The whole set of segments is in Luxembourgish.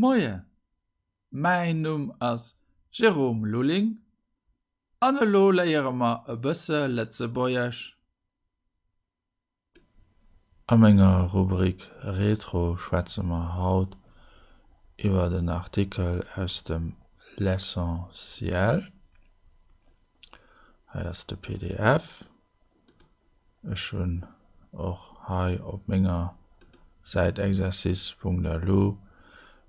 Moje, mein Numm ass Jerome Lulling, Anlo léiere ma e bësse Letzebäierch. Am enger Rubrik Retro schwätze ma haut iwwer den Artikel aus dem L'Essentiel. Ass de PDF. Ech schon och hai op ménger Säitexercis.lu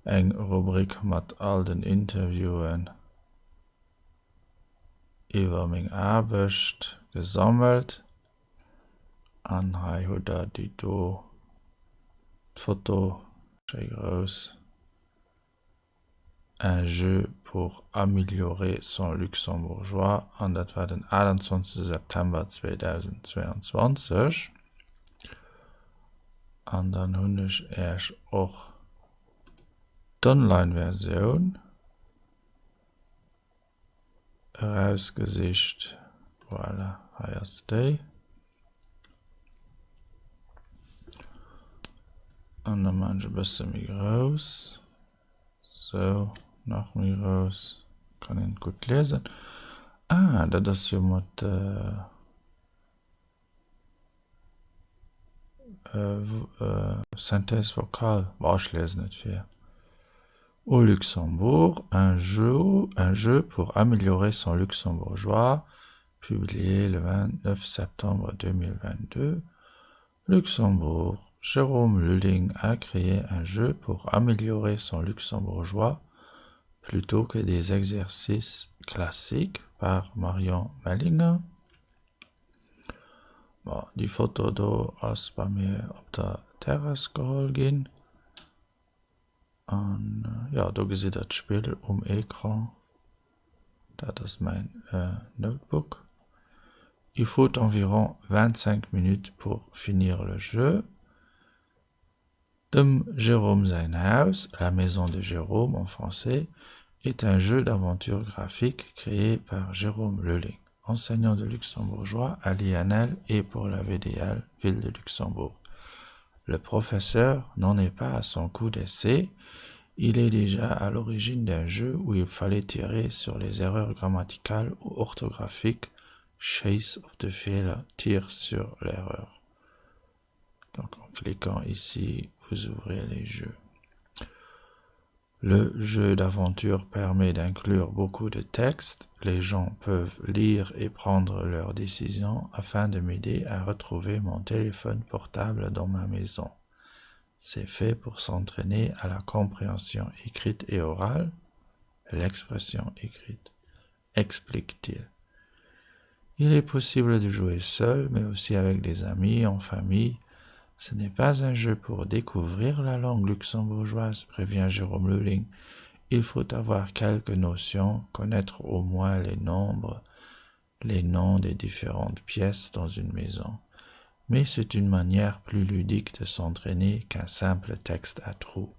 eng Rubrik mat all den Interviewen iwwer még Aarbecht gesammelt. An hai huder Di do Foto schei gross. Un jeu pour améliorer son luxembourgeois, an dat war den 21. September 2022. An dann hunnech erch och d'Online-Version herausgesicht. Voilà, heiers déi. An der manche bësse mi gross. So, noch mi gross. Kann ihn gut lesen. Dat ass jo mat Synthèse vocale. Ich lese nicht viel. Au Luxembourg, un jeu pour améliorer son luxembourgeois, publié le 29 septembre 2022. Luxembourg, Jérôme Lulling a créé un jeu pour améliorer son luxembourgeois plutôt que des exercices classiques par Marion Mellinger. Bon, die Foto do ass bei mir op der Terrasse geholt gin. Und ja, da gesit das Spiel Écran. Das ist mein Notebook. Il faut environ 25 minutes pour finir le jeu. Dem Jérôme sein Haus, La Maison de Jérôme en français, est un jeu d'aventure graphique créé par Jérôme Lulling, enseignant de luxembourgeois à l'INL et pour la VDL, Ville de Luxembourg. Le professeur n'en est pas à son coup d'essai. Il est déjà à l'origine d'un jeu où il fallait tirer sur les erreurs grammaticales ou orthographiques. Chase of the Fehler, tire sur l'erreur. Donc en cliquant ici, vous ouvrez les jeux. Le jeu d'aventure permet d'inclure beaucoup de textes. Les gens peuvent lire et prendre leurs décisions afin de m'aider à retrouver mon téléphone portable dans ma maison. C'est fait pour s'entraîner à la compréhension écrite et orale. L'expression écrite, explique-t-il. Il est possible de jouer seul, mais aussi avec des amis, en famille. Ce n'est pas un jeu pour découvrir la langue luxembourgeoise, prévient Jérôme Lulling. Il faut avoir quelques notions, connaître au moins les nombres, les noms des différentes pièces dans une maison. Mais c'est une manière plus ludique de s'entraîner qu'un simple texte à trous.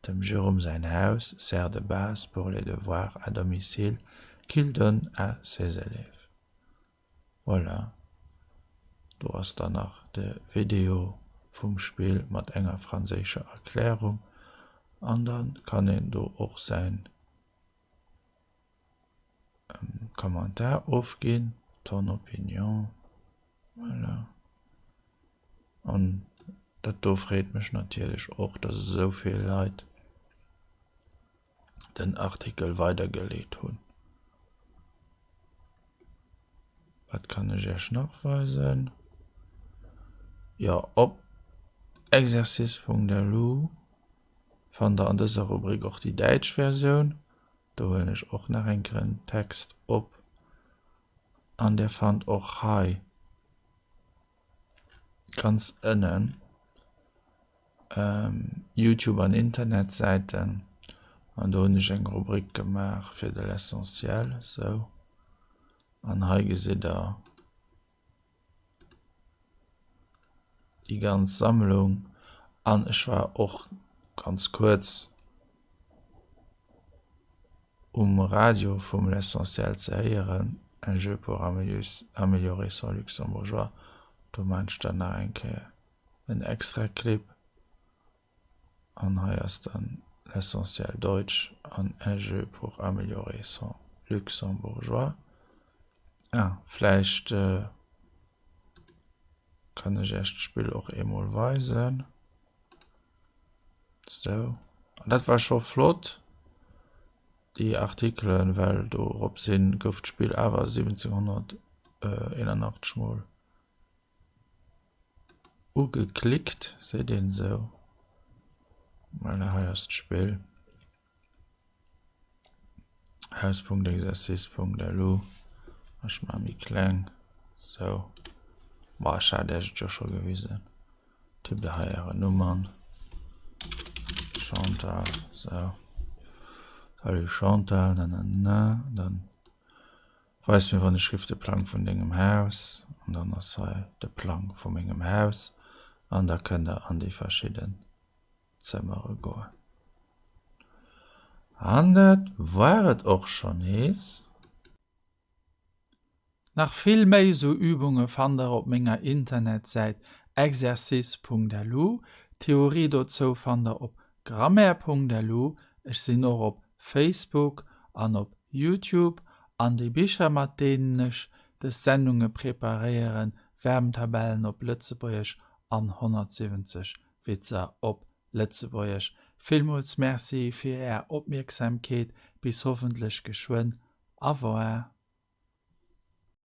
Dem Jérôme sein Haus sert de base pour les devoirs à domicile qu'il donne à ses élèves. Voilà. Du hast danach de Video vom Spiel mit enger französischer Erklärung. Und dann kann du auch sein Kommentar aufgehen, ton Opinion. Voilà. Und das freut mich natürlich auch, dass so viele Leute den Artikel weitergelegt haben. Was kann ich erst nachweisen? Ja, ob Exercis.lu fand an dieser Rubrik auch die deutsche Version. Da will ich auch noch einen Text ab. Und der fand auch Hi. Ganz innen. YouTube und Internetseiten. Und da habe ich eine Rubrik gemacht für das L'Essentiel. So. Und hier seht ihr die ganze Sammlung. Und ich war auch ganz kurz Radio vom L'Essentiel zu hören. Un jeu pour améliorer son luxembourgeois. Du meinst dann ein extra Clip. Und hier ist dann l'essentiel Deutsch, un jeu pour améliorer son luxembourgeois. Vielleicht kann ich das Spiel auch einmal weisen. So. Das war schon flott. Die Artikel, weil du ob sind, gibt Spiel aber 1781 mal geklickt, seht ihr so. Meine heißt Spiel. Haus.exercice.lu. Ich mach mich klein. So. Boah, schade, das ist ja schon gewesen. Tipp da ihre Nummern. Chantal, so. Salut Chantal, dann weiß mir, wann ich schrift den Plan von dem Haus. Und dann ist der Plan von meinem Haus. Und da könnt ihr an die verschiedenen Zimmer gehen. Und das war es auch schon ist. Nach viel mehr so Übungen fand ihr auf meiner Internetseite exercice.lu. Theorie dazu fand ihr auf grammaire.lu. Ich bin auch auf Facebook und auf YouTube. An die Bücher, mit denen ich die Sendungen präparieren, Wärmtabellen auf Lützeburgisch an 170 Witze auf Lützeburgisch. Vielmals merci für Ihre Aufmerksamkeit. Bis hoffentlich geschwind. Au revoir.